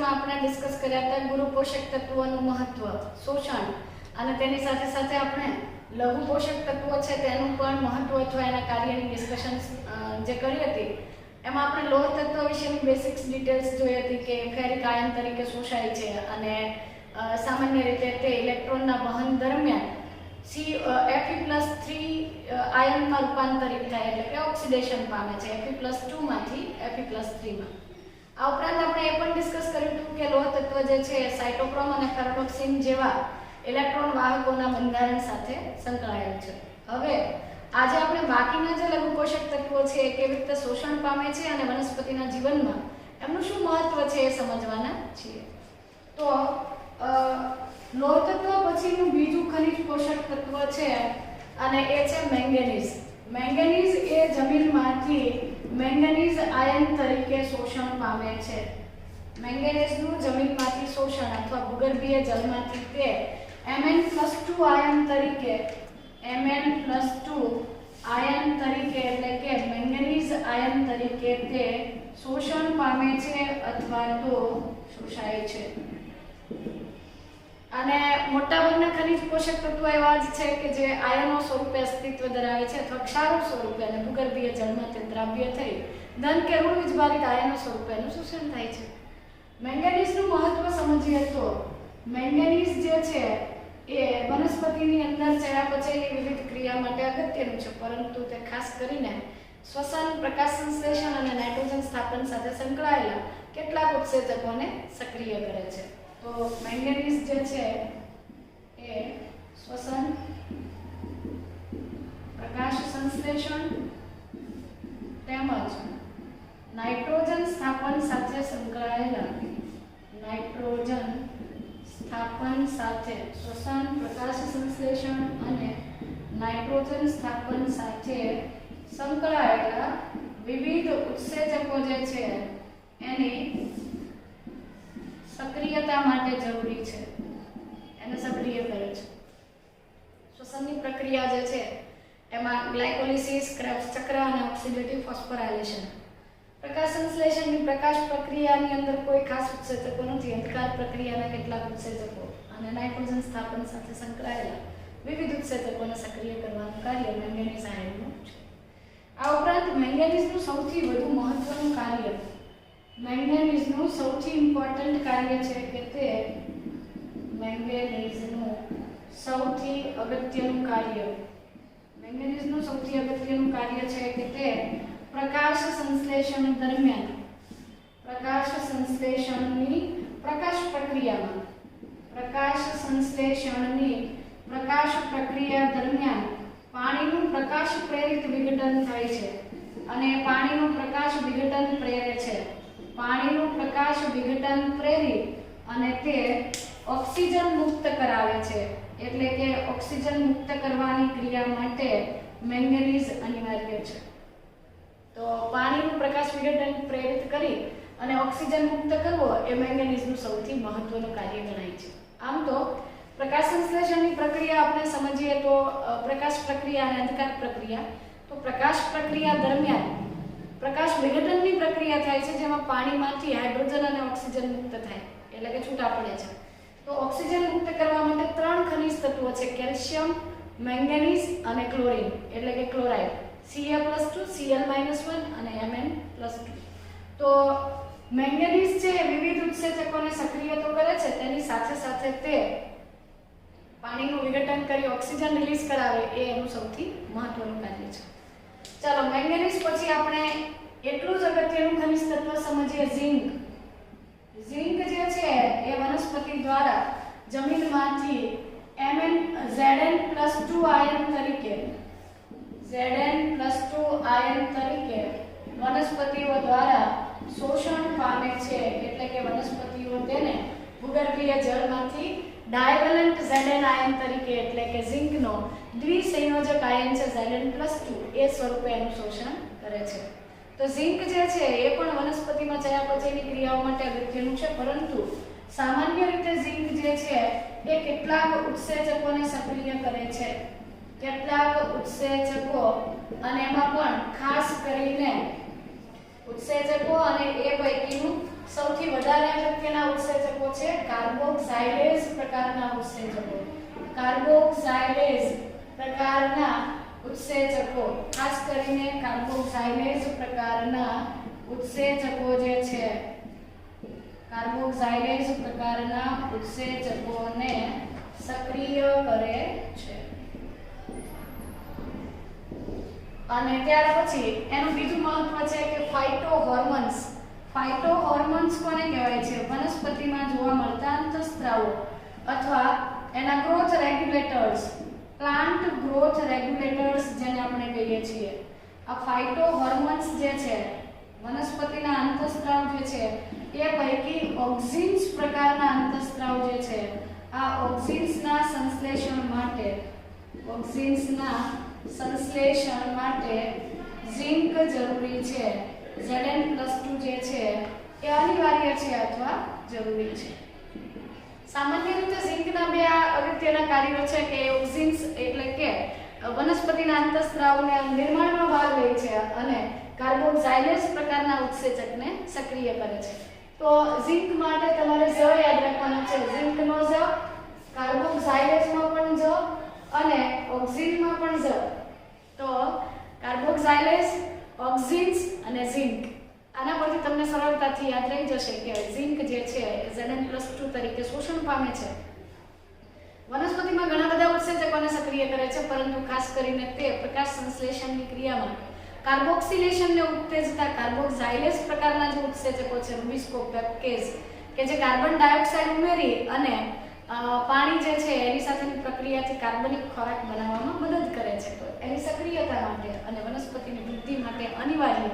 લેક્ચરમાં આપણે ડિસ્કસ કર્યા હતા ગુરુ પોષક તત્વોનું મહત્વ, શોષણ અને તેની સાથે સાથે આપણે લઘુ પોષક તત્વો છે તેનું પણ મહત્વ અથવા એના કાર્યની ડિસ્કશન જે કરી હતી એમાં આપણે લોહ તત્વ વિશેની બેસિક્સ ડિટેલ્સ જોઈ હતી કે ફેરિક આયન તરીકે શોષાય છે અને સામાન્ય રીતે તે ઇલેક્ટ્રોનના વહન દરમિયાન Fe+3 આયનમાં રૂપાંતરિત થાય એટલે કે ઓક્સિડેશન પામે છે Fe+2 માંથી Fe+3 માં. આ ઉપરાંત આપણે એ પણ ડિસ્કસ કર્યું હતું કે લોહ તત્વ જે છે સાઇટોક્રોમ અને ફેરોટોક્સિન જેવા ઇલેક્ટ્રોન વાહકોના બંધારણ સાથે સંકળાયેલ છે. હવે આજે આપણે બાકીના જે લઘુ પોષક તત્વો છે એ કેવી રીતે શોષણ પામે છે અને વનસ્પતિના જીવનમાં એમનું શું મહત્વ છે એ સમજવાના છીએ. તો લોહ તત્વ પછીનું બીજું ખનિજ પોષક તત્વ છે અને એ છે મેંગેનીઝ. મેંગેનીઝ એ જમીનમાંથી મેંગેનીઝ આયન તરીકે શોષણ પામે છે. મેંગેનીઝનું જમીનમાંથી શોષણ અથવા ભૂગર્ભીય જળમાંથી તે Mn+2 આયન તરીકે એટલે કે મેંગેનીઝ આયન તરીકે તે શોષણ પામે છે અથવા તો શોષાય છે. અને મોટાભાગના ખનિજ પોષક તત્વો એવા જ છે કે જે આયનો સ્વરૂપે અસ્તિત્વ ધરાવે છે અથવા ક્ષારો સ્વરૂપે અને ભૂગર્ભીય જળમાં તે દ્રાવ્ય થઈ ધન કે ઋણ વિજભારિત આયનો સ્વરૂપે એનું શોષણ થાય છે. મેંગેનીઝનું મહત્વ સમજીએ તો મેંગેનીઝ જે છે એ વનસ્પતિની અંદર ચયાપચયની વિવિધ ક્રિયા માટે અગત્યનું છે, પરંતુ તે ખાસ કરીને શ્વસન, પ્રકાશ સંશ્લેષણ અને નાઇટ્રોજન સ્થાપન સાથે સંકળાયેલા કેટલાક ઉત્સેચકોને સક્રિય કરે છે. તો મેંગેનીઝ જે છે એ શ્વસન, પ્રકાશ સંશ્લેષણ તેમજ નાઇટ્રોજન સ્થાપન સાથે સંકળાયેલા શ્વસન, પ્રકાશ સંશ્લેષણ અને નાઇટ્રોજન સ્થાપન સાથે સંકળાયેલા વિવિધ ઉત્સેચકો જે છે એની સક્રિયતા માટે જરૂરી છે, એને સક્રિય કરે છે. શ્વસનની પ્રક્રિયા જે છે એમાં ગ્લાયકોલિસિસ, ક્રેબ્સ ચક્ર અને ઓક્સિડેટિવ ફોસ્ફોરાયલેશન. પ્રકાશ સંશ્લેષણની પ્રકાશ પ્રક્રિયાની અંદર કોઈ ખાસ ઉત્સેચકો નથી, અંધકાર પ્રક્રિયાના કેટલાક ઉત્સેચકો અને નાઇટ્રોજન સ્થાપન સાથે સંકળાયેલા વિવિધ ઉત્સેચકોને સક્રિય કરવાનું કાર્ય મેંગેનીઝ આયનનું છે. આ ઉપરાંત મેંગેનીઝનું સૌથી વધુ મહત્વનું કાર્ય, મેંગેનીઝનું સૌથી ઇમ્પોર્ટન્ટ કાર્ય છે કે તે મેંગેનીઝનું સૌથી અગત્યનું કાર્ય છે કે તે પ્રકાશ સંશ્લેષણ દરમિયાન પ્રકાશ સંશ્લેષણની પ્રકાશ પ્રક્રિયા દરમિયાન પાણીનું પ્રકાશ પ્રેરિત વિઘટન થાય છે અને પાણીનું પ્રકાશ વિઘટન પ્રેરે છે. પાણીનું પ્રકાશ વિઘટન પ્રેરી અને તે ઓક્સિજન મુક્ત કરાવે છે. એટલે કે ઓક્સિજન મુક્ત કરવાની ક્રિયા માટે મેંગેનીઝ અનિવાર્ય છે. તો પાણીનું પ્રકાશ વિઘટન પ્રેરિત કરી અને ઓક્સિજન મુક્ત કરવો એ મેંગેનીઝનું સૌથી મહત્વનું કાર્ય ગણાય છે. આમ તો પ્રકાશ સંશ્લેષણની પ્રક્રિયા આપણે સમજીએ તો પ્રકાશ પ્રક્રિયા અને અંધકાર પ્રક્રિયા. તો પ્રકાશ પ્રક્રિયા દરમિયાન પ્રકાશ વિઘટનની પ્રક્રિયા થાય છે જેમાં પાણીમાંથી હાઇડ્રોજન અને ઓક્સિજન મુક્ત થાય એટલે કે છૂટા પડે છે. તો ઓક્સિજન મુક્ત કરવા માટે 3 ખનિજ તત્વો છે, કેલ્શિયમ, મેંગેનીઝ અને ક્લોરીન એટલે કે ક્લોરાઇડ, Ca+2, Cl-1 અને Mn+2. તો મેંગેનીઝ છે વિવિધ ઉત્સેચકોને સક્રિય તો કરે છે, તેની સાથે સાથે તે પાણીનું વિઘટન કરી ઓક્સિજન રિલીઝ કરાવે એ એનું સૌથી મહત્વનું કાર્ય છે. ચાલો મેંગેનીઝ પછી આપણે એટલું જ અગત્યનું ખનિજ તત્વ સમજીએ, ઝિંક. ઝિંક જે છે એ વનસ્પતિ દ્વારા જમીનમાંથી Zn+2 આયન તરીકે વનસ્પતિઓ દ્વારા શોષણ પામે છે. એટલે કે વનસ્પતિઓ તેને ભૂગર્ભીય જળમાંથી ડાયવેલેન્ટ Zn આયન તરીકે એટલે કે ઝિંકનો દ્વિસંયોજક આયન છે Zn+2 એ સ્વરૂપે એનું શોષણ કરે છે. તો ઝિંક જે છે એ પણ વનસ્પતિમાં ચયાપચયની ક્રિયાઓ માટે અગત્યનું છે, પરંતુ સામાન્ય રીતે ઝિંક જે છે એ કેટલાક ઉત્સેચકોને સક્રિય કરે છે. અને એમાં પણ ખાસ કરીને ઉત્સેચકો અને એ પૈકીનું સૌથી વધારે અગત્યના ઉત્સેચકો છે કાર્બોક્સાઇલેઝ પ્રકારના ઉત્સેચકો. કાર્બોક્સાઇલેઝ પ્રકારના ઉત્સેચકો, ખાસ કરીને કાર્બોક્સાઇલેઝ પ્રકારના ઉત્સેચકો જે છે, કાર્બોક્સાઇલેઝ પ્રકારના ઉત્સેચકોને સક્રિય કરે છે. અને ત્યાર પછી એનું બીજું મહત્વ છે કે ફાઇટોહોર્મોન્સ. ફાઇટોહોર્મોન્સ કોને કહેવાય છે? વનસ્પતિમાં જોવા મળતા અંતઃસ્ત્રાવો અથવા એના growth regulators, plant growth regulators જેને આપણે કહીએ છીએ. આ ફાઇટોહોર્મોન્સ જે છે, વનસ્પતિના અંતઃસ્ત્રાવ જે છે, એ પૈકી ઓક્સિન્સ પ્રકારના અંતઃસ્ત્રાવ જે છે, આ ઓક્સિન્સના સંશ્લેષણ માટે ઝિંક જરૂરી છે. Zn+2 જે છે એ અનિવાર્ય છે અથવા જરૂરી છે. સામાન્ય રીતે ઝિંકના બે અગત્યના કાર્યો છે કે ઓક્સિન્સ એટલે કે વનસ્પતિના અંતઃસ્ત્રાવને નિર્માણમાં ભાગ લે છે અને કાર્બોક્સાઇલેઝ પ્રકારના ઉત્સેચકને સક્રિય કરે છે. તો ઝિંક માટે તમારે ઝ યાદ રાખવાનું છે. ઝિંકનો ઝ, કાર્બોક્સાઇલેઝમાં પણ ઝ અને ઓક્સિનમાં પણ ઝ. તો કાર્બોક્સાઇલેઝ, ઓક્સિન્સ અને ઝિંક, આના પરથી તમને સરળતાથી યાદ રહી જશે કે ઝિંક જે છે Zn+2 તરીકે શોષણ પામે છે. વનસ્પતિમાં ઘણા બધા ઉત્સેચકોને સક્રિય કરે છે, પરંતુ ખાસ કરીને તે પ્રકાશ સંશ્લેષણની ક્રિયામાં કાર્બોક્સિલેશનને ઉત્તેજતા કાર્બોક્સાઇલેઝ પ્રકારના જે ઉત્સેચકો છે, રૂબિસ્કોપેક્ટેઝ, કે જે કાર્બન ડાયોક્સાઇડ ઉમેરી અને પાણી જે છે એની સાથેની પ્રક્રિયાથી કાર્બનિક ખોરાક બનાવવામાં મદદ કરે છે. તો એની સક્રિયતા માટે અને વનસ્પતિની વૃદ્ધિ માટે અનિવાર્ય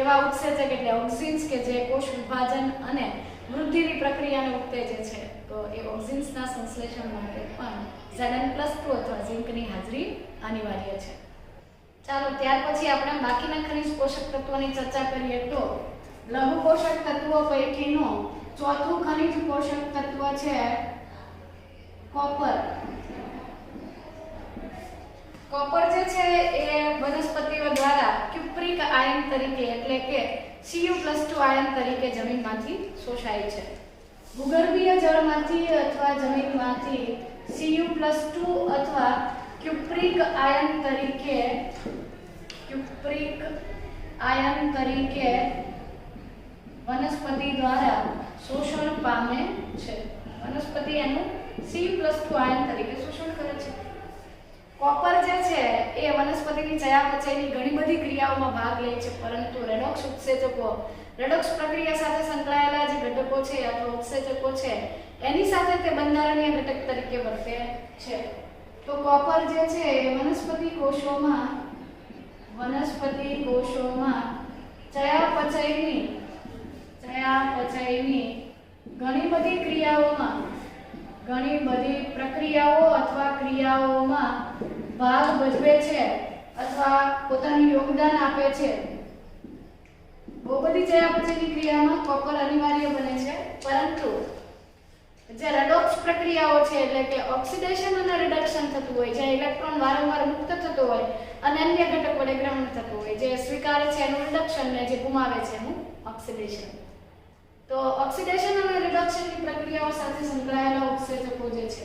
એવા ઉત્સેચક એટલે ઓક્સિન્સ કે જે કોષ વિભાજન અને વૃદ્ધિની પ્રક્રિયાને ઉત્તેજે છે. તો એ ઓક્સિન્સના સંશ્લેષણ માટે પણ Zn+2 અથવા ઝિંકની હાજરી અનિવાર્ય છે. ચાલો ત્યાર પછી આપણે બાકીના ખનિજ પોષક તત્વોની ચર્ચા કરીએ. તો લઘુ પોષક તત્વો પૈકીનું ચોથું ખનિજ પોષક તત્વ છે કોપર. કોપર જે છે એ વનસ્પતિઓ દ્વારા ક્યુપ્રિક આયન તરીકે એટલે કે Cu+2 આયન તરીકે જમીનમાંથી શોષાય છે. ભૂગર્ભીય જળમાંથી અથવા જમીનમાંથી Cu+2 અથવા ક્યુપ્રિક આયન તરીકે વનસ્પતિ દ્વારા શોષણ પામે છે. વનસ્પતિ એનું Cu+2 આયન તરીકે શોષણ કરે છે. કોપર જે છે એ વનસ્પતિની ચયાપચયની ઘણી બધી ક્રિયાઓમાં ભાગ લે છે, પરંતુ રેડોક્સ ઉત્સેચકો, રેડોક્સ પ્રક્રિયા સાથે સંકળાયેલા જે ઘટકો છે અથવા ઉત્સેચકો છે એની સાથે તે બંધારણીય ઘટક તરીકે વર્તે છે. તો કોપર જે છે એ વનસ્પતિ કોષોમાં ચયાપચયની ઘણી બધી પ્રક્રિયાઓ અથવા ક્રિયાઓમાં ભાગ ભજવે છે અથવા પોતાનું યોગદાન આપે છે. બહુ બધી ચયાપચયની ક્રિયામાં કોપર અનિવાર્ય બને છે, પરંતુ જે રેડોક્સ પ્રક્રિયાઓ છે એટલે કે ઓક્સિડેશન અને રિડક્શન થતું હોય, જે ઇલેક્ટ્રોન વારંવાર મુક્ત થતો હોય અને અન્ય ઘટક વડે ગ્રહણ થતું હોય, જે સ્વીકારે છે એનું રિડક્શન ને જે ગુમાવે છે એનું ઓક્સિડેશન. તો ઓક્સિડેશન અને રિડક્શનની પ્રક્રિયાઓ સાથે સંકળાયેલા ઉત્સેચકો જે છે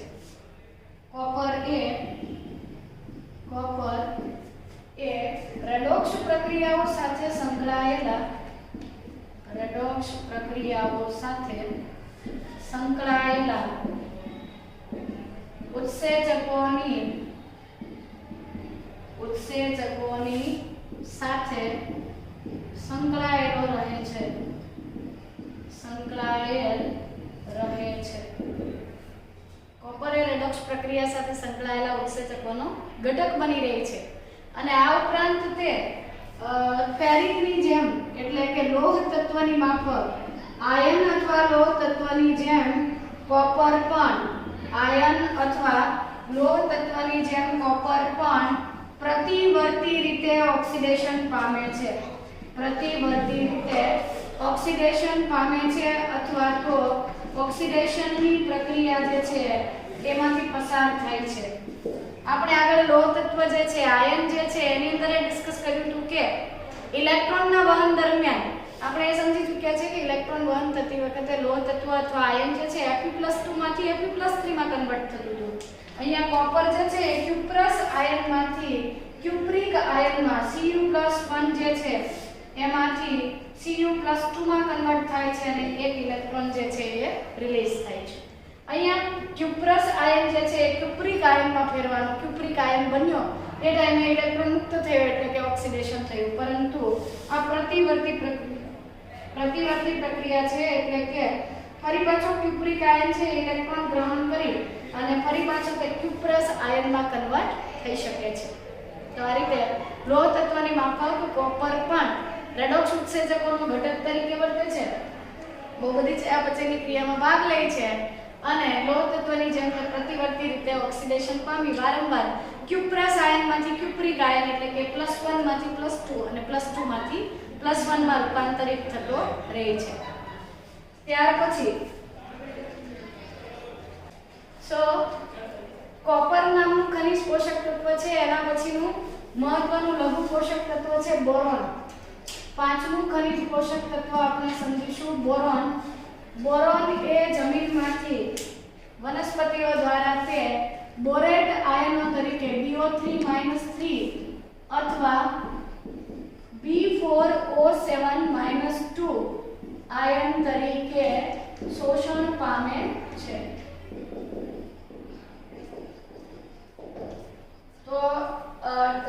કોપર એ રેડોક્સ પ્રક્રિયાઓ સાથે સંકળાયેલા ઉત્સેચકોની સાથે સંકળાયેલ રહે છે. કોપર એ રેડોક્સ પ્રક્રિયા સાથે સંકળાયેલા ઉત્સેચકોનો ઘટક બની રહી છે અને આ ઉપરાંત તે ફેરિકની જેમ એટલે કે લોહ તત્વની માફક આયન અથવા લોહ તત્વની જેમ કોપર પણ પ્રતિવર્તી રીતે ઓક્સિડેશન પામે છે અથવા તો ઓક્સિડેશનની પ્રક્રિયા જે છે એમાંથી પસાર થાય છે. આપણે આગળ લોહ તત્વ જે છે, આયન જે છે એની અંદર ડિસ્કસ કર્યું હતું કે ઇલેક્ટ્રોનના વહન દરમિયાન આપણે એ સમજી ચૂક્યા છે કે ઇલેક્ટ્રોન વહન થતી વખતે લોહ તત્વ અથવા આયન જે છે Fe+2 માંથી Fe+3 માં કન્વર્ટ થતું હતું. અહીંયા કોપર જે છે એ ક્યુપ્રસ આયનમાંથી ક્યુપ્રિક આયનમાં Cu+1 જે છે એમાંથી Cu+2 માં કન્વર્ટ થાય છે અને એક ઇલેક્ટ્રોન જે છે એ રિલીઝ થાય છે. અહીંયા ક્યુપ્રસ આયન જે છે એ ક્યુપ્રિક આયનમાં ફેરવાનો, ક્યુપ્રિક આયન બન્યો એ ટાઈમે ઇલેક્ટ્રોન મુક્ત થયો એટલે કે ઓક્સિડેશન થયું. પરંતુ આ પ્રતિવર્તી પ્રક્રિયા છે એટલે કે ફરી પાછો ક્યુપ્રિક આયન છે ઇલેક્ટ્રોન ગ્રહણ કરી અને ફરી પાછો તે ક્યુપ્રસ આયનમાં કન્વર્ટ થઈ શકે છે. તો આ રીતે લોહ તત્વની માફક કોપર પણ રેડોક્સ ઉત્સેચકોનું ઘટક તરીકે વર્તે છે. બહુ બધી ચયાપચયની ક્રિયામાં ભાગ લે છે અને લોહ તત્વની જેમ કે પ્રતિવર્તી રીતે ઓક્સિડેશન પામી વારંવાર ક્યુપ્રસ આયનમાંથી ક્યુપ્રિક આયન એટલે કે +1 માંથી +2 અને +2 માંથી +1 માં રૂપાંતરિત થતો રહે છે. ત્યાર પછી કોપર નામનું ખનિજ પોષક તત્વ છે. એના પછીનું મહત્વનું લઘુ પોષક તત્વ છે બોરોન. પાંચમું ખનિજ પોષક તત્વ આપણે સમજીશું બોરોન. બોરોન એ જમીનમાંથી વનસ્પતિઓ દ્વારા તે બોરેટ આયનો તરીકે BO3-3 અથવા B4O7-2 આયન તરીકે શોષણ પામે છે. તો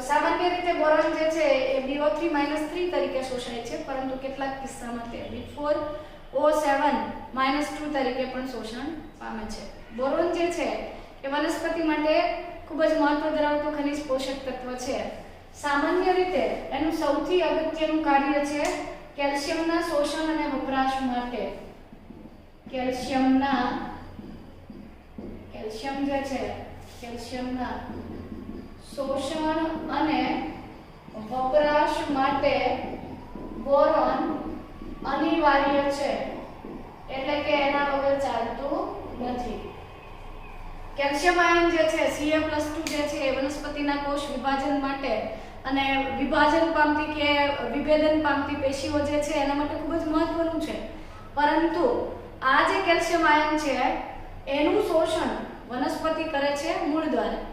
સામાન્ય રીતે બોરોન જે છે એ BO3-3 તરીકે શોષાય છે, પરંતુ કેટલાક કિસ્સામાં તે B4O7-2 તરીકે પણ શોષણ પામે છે. બોરોન જે છે એ વનસ્પતિ માટે ખૂબ જ મહત્વ ધરાવતું ખનિજ પોષક તત્વ છે. સામાન્ય રીતે એનું સૌથી અગત્યનું કાર્ય છે કેલ્શિયમના શોષણ અને વપરાશ માટે. કેલ્શિયમ જે છે કેલ્શિયમના શોષણ અને વપરાશ માટે બોરોન અનિવાર્ય છે, એટલે કે એના વગર ચાલતું નથી. કેલ્શિયમ આયન જે છે Ca+2 જે છે એ વનસ્પતિના કોષ વિભાજન માટે અને વિભાજન પામતી કે વિભેદન પામતી પેશીઓ જે છે એના માટે ખૂબ જ મહત્વનું છે. પરંતુ આ જે કેલ્શિયમ આયન છે એનું શોષણ વનસ્પતિ કરે છે મૂળ દ્વારા.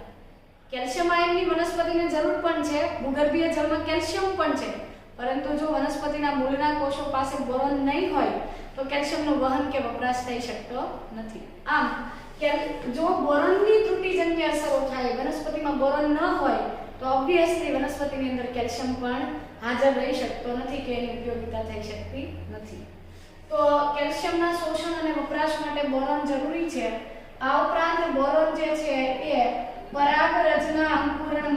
કેલ્શિયમ આયનની વનસ્પતિને જરૂર પણ છે, ભૂગર્ભીય જળમાં કેલ્શિયમ પણ છે, પરંતુ જો વનસ્પતિના મૂળના કોષો પાસે બોરોન નહીં હોય તો કેલ્શિયમનું વહન કે વપરાશ થઈ શકતો નથી. આમ જો બોરોનની ત્રુટિજન્ય અસરો થાય, વનસ્પતિમાં બોરોન ન હોય તો ઓબ્વિયસલી વનસ્પતિની અંદર કેલ્શિયમ પણ હાજર રહી શકતો નથી કે એની ઉપયોગિતા થઈ શકતી નથી. તો કેલ્શિયમના શોષણ અને વપરાશ માટે બોરોન જરૂરી છે. આ ઉપરાંત બોરોન જે છે એ પરાગરજના અંકુરણ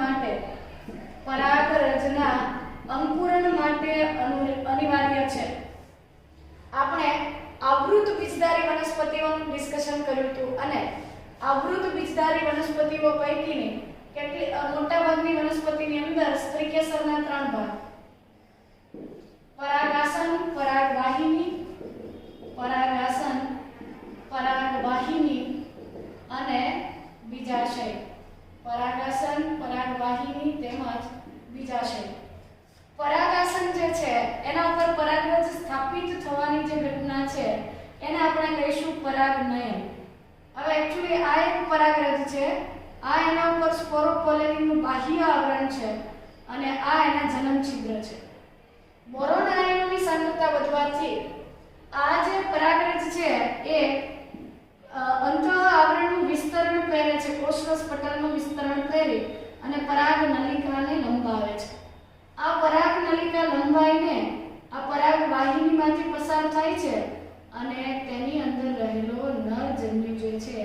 માટે અનિવાર્ય છે. આપણે આવૃત બીજધારી વનસ્પતિઓનું ડિસ્કશન કર્યું હતું અને આવૃત બીજધારી વનસ્પતિઓ પૈકીની મોટાભાગની વનસ્પતિની અંદર સ્ત્રીકેસરના 3 ભાગ: પરાગાસન, પરાગવાહિની અને બીજાશય. પરાગાસન, પરાગવાહિની તેમજ બીજાશય. પરાગાસન જે છે એના ઉપર પરાગરજ સ્થાપિત થવાની જે ઘટના છે એને આપણે કહીશું પરાગનયન. હવે એક્ચ્યુઅલી આ એક પરાગરજ છે, આ એના ઉપર સ્પોરોપોલેનનું બાહ્ય આવરણ છે અને આ એના જનન છિદ્ર છે. બોરોન આયનોની સાંદ્રતા વધવાથી આ જે પરાગરજ છે એ અંતઃ આવરણનું વિસ્તરણ પ્રેરે છે, કોષરસ પટલનું વિસ્તરણ પ્રેરી અને પરાગ નલિકાને લંબાવે છે. આ પરાગ નલિકા લંબાઈને આ પરાગ વાહિનીમાંથી પસાર થાય છે અને તેની અંદર રહેલો નર જન્યુ જે છે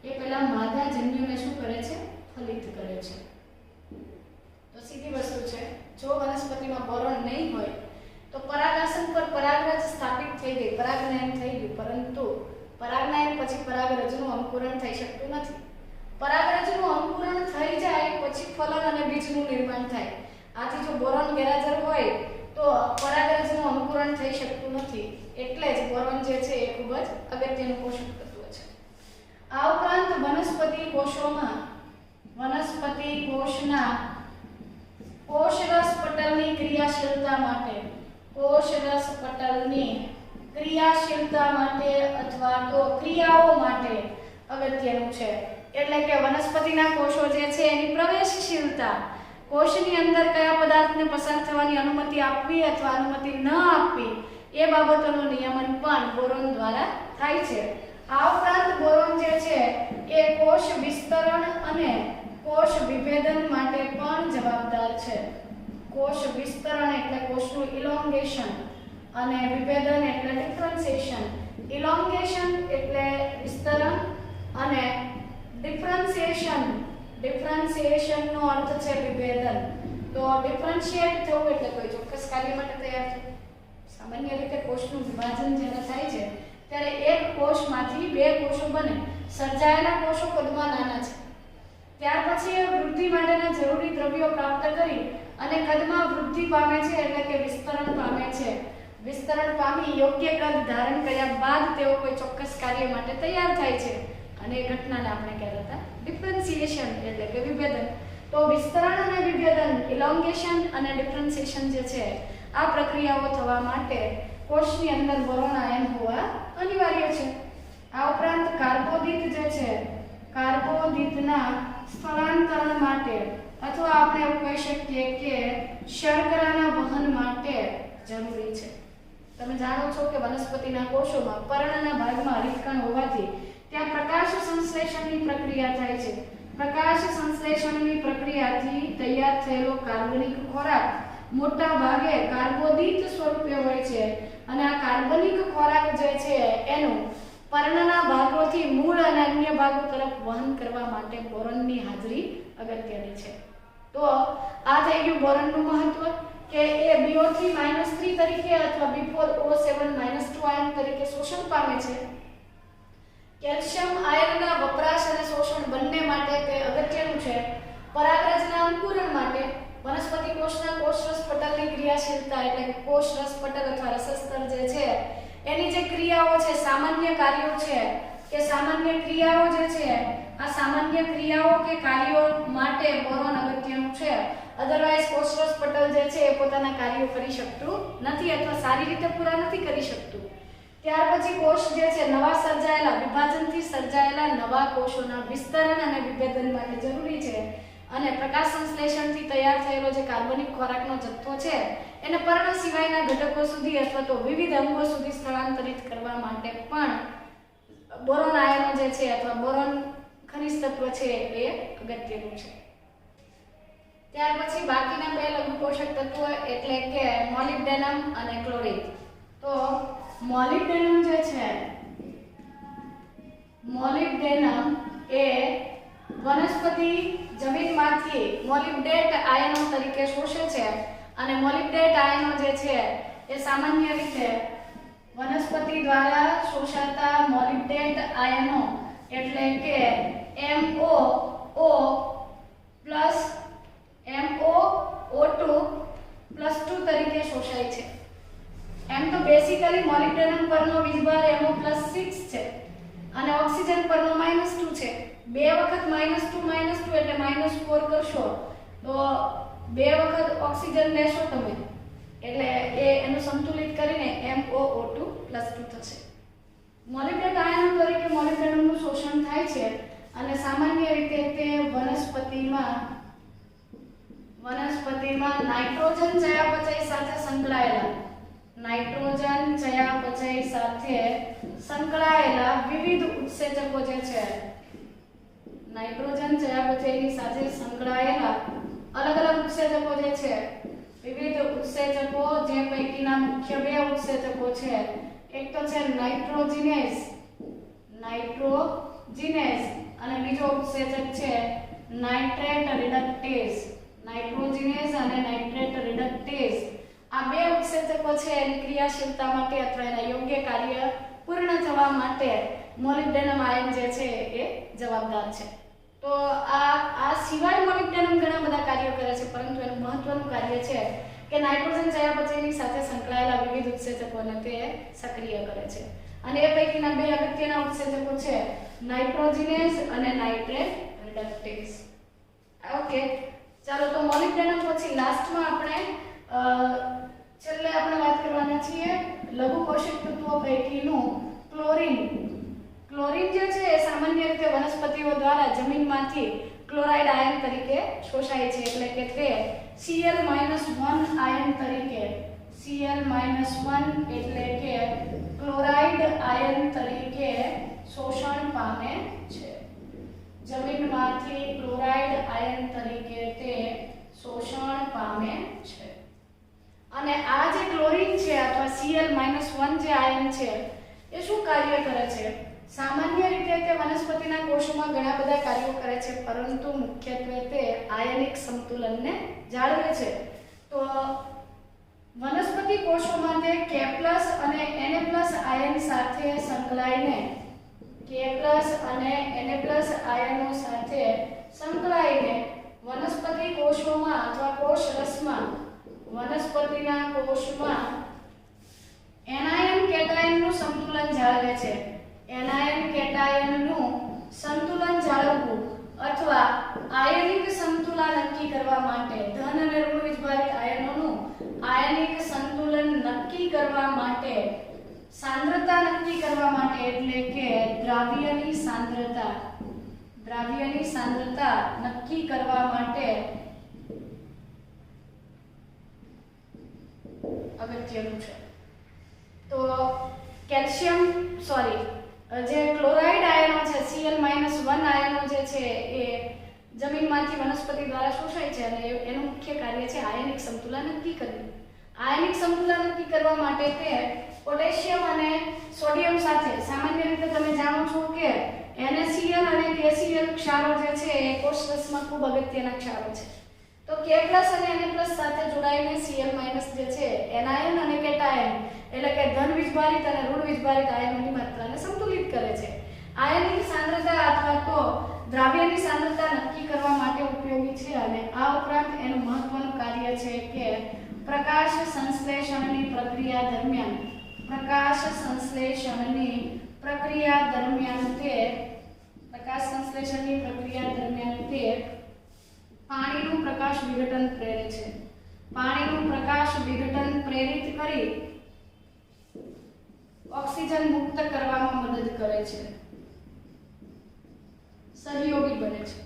એ પેલા માદા જન્યુને શું કરે છે? ફલિત કરે છે. તો સીધી વસ્તુ છે, જો વનસ્પતિમાં બોરોન નહીં હોય તો પરાગાસન પર પરાગરજ સ્થાપિત થઈ ગઈ, પરાગનયન થઈ ગયું, પરંતુ પરાગનયન પછી પરાગરજનું અંકુરણ થઈ શકતું નથી. પરાગરજનું અંકુરણ થઈ જાય પછી ફલન અને બીજનું નિર્માણ થાય. આથી જો બોરોન ગેરહાજર હોય તો પરાગરજનું અંકુરણ થઈ શકતું નથી. એટલે જ બોરોન જે છે એ ખૂબ જ અગત્યનું પોષક તત્વ છે. આ ઉપરાંત વનસ્પતિ કોષના કોષરસ પટલની ક્રિયાશીલતા માટે કોષરસ પટલની ક્રિયાશીલતા માટે અથવા તો ક્રિયાઓ માટે અગત્યનું છે। એટલે કે વનસ્પતિના કોષો જે છે એની પ્રવેશશીલતા, કોષની અંદર કયા પદાર્થને પસાર થવાની અનુમતિ આપવી અથવા અનુમતિ ન આપવી એ બાબતોનું નિયમન પણ બોરોન દ્વારા થાય છે। આ ઉપરાંત બોરોન જે છે એ કોષ વિસ્તરણ અને કોષ વિભેદન માટે પણ જવાબદાર છે। કોષ વિસ્તરણ એટલે કોષનું ઇલોંગેશન અને વિભેદન એટલે ડિફરન્સિએશન। ઇલોંગેશન એટલે વિસ્તરણ અને ડિફરન્સિએશન નો અર્થ છે વિભેદન। તો ડિફરન્શિએટ થવું એટલે કોઈ ચોક્કસ કાર્ય માટે તૈયાર થવું। સામાન્ય રીતે કોષનું વિભાજન જ્યારે થાય છે ત્યારે એક કોષમાંથી બે કોષો બને। સર્જાયેલા કોષો કદમાં નાના છે, ત્યાર પછી એ વૃદ્ધિ માટેના જરૂરી દ્રવ્યો પ્રાપ્ત કરી અને કદમાં વૃદ્ધિ પામે છે એટલે કે વિસ્તરણ પામે છે। વિસ્તરણ પામી યોગ્ય કદ ધારણ કર્યા બાદ તેઓ કોઈ ચોક્કસ કાર્ય માટે તૈયાર થાય છે અને એ ઘટનાને આપણે કહેતા હતા ડિફરન્સિએશન એટલે કે વિભેદન। તો વિસ્તરણ અને વિભેદન, ઇલોંગેશન અને ડિફરન્સિએશન જે છે આ પ્રક્રિયાઓ થવા માટે કોષની અંદર બોરોન આયન હોવા અનિવાર્ય છે। આ ઉપરાંત કાર્બોદિત જે છે, કાર્બોદિતના સ્થળાંતરણ માટે અથવા આપણે એવું કહી શકીએ કે શર્કરાના વહન માટે જરૂરી છે। તમે જાણો છો કે વનસ્પતિના કોષોમાં પર્ણના ભાગમાં હરિતકણ હોવાથી ત્યાં પ્રકાશ સંશ્લેષણની પ્રક્રિયા થાય છે। પ્રકાશ સંશ્લેષણની પ્રક્રિયાથી તૈયાર થયેલો કાર્બનિક ખોરાક મોટા ભાગે કાર્બોદિત સ્વરૂપે હોય છે અને આ કાર્બનિક ખોરાક જે છે એનું પર્ણના ભાગોથી મૂળ અને અન્ય ભાગો તરફ વહન કરવા માટે બોરોનની હાજરી અગત્યની છે। તો આ થઈ ગયું બોરોનનું મહત્વ કે એ BO3 -3 તરીકે અથવા B4O7 -2 આયન તરીકે શોષણ પામે છે। કેલ્શિયમ આયનના વપરાશ અને શોષણ બંને માટે તે અગત્યનું છે। પરાગરજના અંકુરણ માટે વનસ્પતિ કોષના કોષરસ પટલની ક્રિયાશીલતા એટલે કે કોષરસ પટલ અથવા રસસ્તર જે છે એની જે ક્રિયાઓ છે, સામાન્ય કાર્યો છે કે સામાન્ય ક્રિયાઓ જે છે આ સામાન્ય ક્રિયાઓ કે કાર્યો માટે બોરોન અગત્યનું છે। અધરવાઇઝ કોષરસ પટલ જે છે એ પોતાના કાર્યો કરી શકતું નથી અથવા સારી રીતે પૂરા નથી કરી શકતું। ત્યાર પછી કોષ જે છે નવા સર્જાયેલા વિભાજનથી સર્જાયેલા નવા કોષોના વિસ્તરણ અને વિભેદન માટે જરૂરી છે અને પ્રકાશ સંશ્લેષણથી તૈયાર થયેલો જે કાર્બનિક ખોરાકનો જથ્થો છે એને પર્ણ સિવાયના ઘટકો સુધી અથવા તો વિવિધ અંગો સુધી સ્થળાંતરિત કરવા માટે પણ બોરોન આયનો જે છે અથવા બોરોન ખનિજ તત્વ છે એ અગત્યનું છે। ત્યાર પછી બાકીના બે લઘુ પોષક તત્વો એટલે કે મોલિબ્ડેનમ અને ક્લોરીન। તો મોલિબ્ડેનમ જે છે, મોલિબ્ડેનમ એ વનસ્પતિ જમીનમાંથી મોલિબ્ડેટ આયનો તરીકે શોષે છે અને મોલિબ્ડેટ આયનો જે છે એ સામાન્ય રીતે વનસ્પતિ દ્વારા શોષાતા મોલિબ્ડેટ આયનો એટલે કે MoO2+2 તરીકે શોષાય છે। એમ તો બેસિકલી મોલિબ્ડેનમ પરનો વીજભાર MO+6 છે અને ઓક્સિજન પરનો -2 છે। બે વખત -2 એટલે -4 કરશો તો બે વખત ઓક્સિજન લેશો તમે એટલે એનું સંતુલિત કરીને MoO2+2 થશે। મોલિબ્ડેટ આયનો તરીકે મોલિબ્ડેનમનું શોષણ થાય છે અને સામાન્ય રીતે તે વનસ્પતિમાં નાઇટ્રોજન ચયાપચય સાથે સંકળાયેલા વિવિધ ઉત્સેચકો જે છે, નાઇટ્રોજન ચયાપચયની સાથે સંકળાયેલા અલગ અલગ ઉત્સેચકો જે છે, વિવિધ ઉત્સેચકો જે પૈકીના મુખ્ય બે ઉત્સેચકો છે, એક તો છે નાઇટ્રોજિનેઝ અને બીજો ઉત્સેચક છે નાઇટ્રેટ રિડક્ટેઝ। નાઇટ્રોજિનેઝ અને નાઇટ્રેટ રિડક્ટેઝ આ બે ઉત્સેચકો છે એની ક્રિયાશીલતા માટે અથવા એના યોગ્ય કાર્ય પૂર્ણ થવા માટે મોલિબ્ડેનમ આયન જે છે એ જવાબદાર છે। તો આ સિવાય મોલિબ્ડેનમ ઘણા બધા કાર્યો કરે છે, પરંતુ એનું મહત્વનું કાર્ય છે કે નાઇટ્રોજન ચયાપચયની સાથે સંકળાયેલા વિવિધ ઉત્સેચકોને તે સક્રિય કરે છે અને એ પૈકીના બે અગત્યના ઉત્સેચકો છે નાઇટ્રોજિનેઝ અને નાઇટ્રેટ રિડક્ટેઝ। ઓકે, ચાલો તો મોલિબ્ડેનમ પછી લાસ્ટમાં આપણે છેલ્લે આપણે વાત કરવાના છીએ લઘુ પોષક તત્વો પૈકીનું ક્લોરીન. ક્લોરીન જે છે એ સામાન્ય રીતે વનસ્પતિઓ દ્વારા જમીનમાંથી ક્લોરાઇડ આયન તરીકે શોષાય છે, એટલે કે તે Cl-1 આયન તરીકે Cl-1 એટલે કે ક્લોરાઇડ આયન તરીકે શોષણ પામે છે. જમીનમાંથી ક્લોરાઇડ આયન તરીકે તે શોષણ પામે છે. અને આ જે ક્લોરીન છે અથવા Cl-1 જે આયન છે એ શું કાર્ય કરે છે? સામાન્ય રીતે તે વનસ્પતિના કોષોમાં ઘણા બધા કાર્યો કરે છે, પરંતુ મુખ્યત્વે તે આયનિક સંતુલનને જાળવે છે. તો વનસ્પતિ કોષોમાં તે K+ અને Na+ આયન સાથે સંકળાઈને K+ અને Na+ આયનો સાથે સંકળાઈને વનસ્પતિ કોષોમાં અથવા કોષરસમાં વનસ્પતિના કોષમાં એનાયન કેટાયનનું સંતુલન જાળવે છે. એનાયન કેટાયનનું સંતુલન જાળવવું અથવા આયનિક સંતુલન નક્કી કરવા માટે ધન અને ઋણ વીજભારિત આયનોનું આયનિક સંતુલન નક્કી કરવા માટે, સાંદ્રતા નક્કી કરવા માટે, એટલે કે દ્રાવ્યની સાંદ્રતા નક્કી કરવા માટે અગત્યનું છે. તો જે ક્લોરાઇડ આયનો છે Cl-1 આયનો જે છે એ જમીનમાંથી વનસ્પતિ દ્વારા શોષાય છે અને એનું મુખ્ય કાર્ય છે આયનિક સંતુલન નક્કી કરવું. આયનિક સંતુલન નક્કી કરવા માટે તે પોટેશિયમ અને સોડિયમ સાથે, સામાન્ય રીતે તમે જાણો છો કે NaCl અને KCl ક્ષારો જે છે એ કોષરસમાં ખૂબ અગત્યના ક્ષારો છે. તો K+ અને Na+ સાથે જોડાઈને Cl- જે છે એનાયન અને કેટાયન એટલે કે ધન વીજભારિત અને ઋણ વીજભારિત આયનોની માત્રાને સંતુલિત કરે છે. આયનિક સાંદ્રતા અથવા તો દ્રાવ્યની સાંદ્રતા નક્કી કરવા માટે ઉપયોગી છે અને આ ઉપરાંત એનું મહત્વનું કાર્ય છે કે પ્રકાશ સંશ્લેષણની પ્રક્રિયા દરમિયાન તે પાણીનું પ્રકાશ વિઘટન પ્રેરે છે. પાણીનું પ્રકાશ વિઘટન પ્રેરિત કરી ઓક્સિજન મુક્ત કરવામાં મદદ કરે છે, સહયોગી બને છે.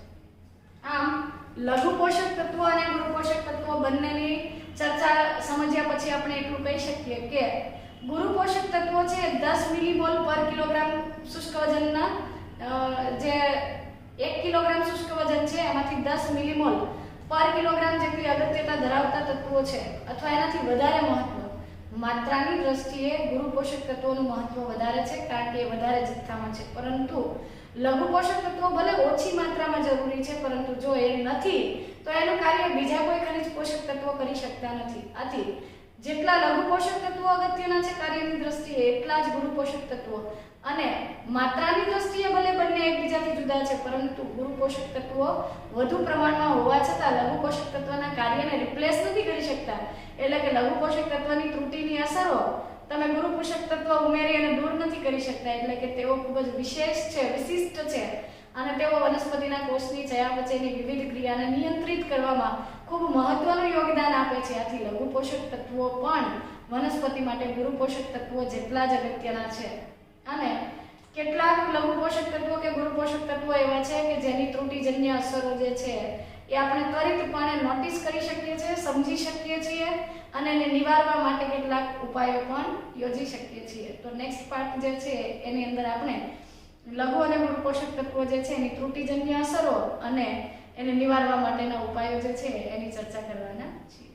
આમ લઘુ પોષક તત્વો અને ગુરુ પોષક તત્વો બંનેની ચર્ચા સમજ્યા પછી આપણે એટલું કહી શકીએ કે ગુરુ પોષક તત્વો છે 10 મિલીમોલ પર કિલોગ્રામ શુષ્ક વજનના, જે 1 કિલોગ્રામ શુષ્ક વજન છે એમાંથી 10 મિલીમોલ પર કિલોગ્રામ જેટલી અગત્યતા ધરાવતા તત્વો છે અથવા એનાથી વધારે મહત્વ. માત્રાની દ્રષ્ટિએ ગુરુ પોષક તત્વોનું મહત્વ વધારે છે કારણ કે એ વધારે જથ્થામાં છે, પરંતુ લઘુ પોષક તત્વો ભલે ઓછી માત્રામાં જરૂરી છે, પરંતુ જો એ નથી તો એનું કાર્ય બીજા કોઈ ખનિજ પોષક તત્વો કરી શકતા નથી. આથી જેટલા લઘુ પોષક તત્વો અગત્યના છે કાર્યની દ્રષ્ટિએ, એટલા જ ગુરુ પોષક તત્વો. અને માત્રાની દ્રષ્ટિએ ભલે બંને એકબીજાથી જુદા છે, પરંતુ ગુરુ પોષક તત્વો વધુ પ્રમાણમાં હોવા છતાં લઘુ પોષક તત્વના કાર્યને રિપ્લેસ નથી કરી શકતા. એટલે કે લઘુ પોષક તત્વની ત્રુટિની અસરો તમે ગુરુ પોષક તત્વ ઉમેરી અને દૂર નથી કરી શકતા. એટલે કે તેઓ ખૂબ જ વિશિષ્ટ છે અને તેઓ વનસ્પતિના કોષની ચયાપચયની વિવિધ ક્રિયાને નિયંત્રિત કરવામાં ખૂબ મહત્વનું યોગદાન આપે છે. આથી લઘુ પોષક તત્વો પણ વનસ્પતિ માટે ગુરુ પોષક તત્વો જેટલા જ અગત્યના છે. અને કેટલાક લઘુ પોષક તત્વો કે ગુરુ પોષક તત્વો એવા છે કે જેની ત્રુટિજન્ય અસરો જે છે એ આપણે ત્વરિતપણે નોટિસ કરી શકીએ છીએ, સમજી શકીએ છીએ અને એને નિવારવા માટે કેટલાક ઉપાયો પણ યોજી શકીએ છીએ. તો નેક્સ્ટ પાર્ટ જે છે એની અંદર આપણે લઘુ અને ગુરુ પોષક તત્વો જે છે એની ત્રુટિજન્ય અસરો અને એને નિવારવા માટેના ઉપાયો જે છે એની ચર્ચા કરવાના છીએ.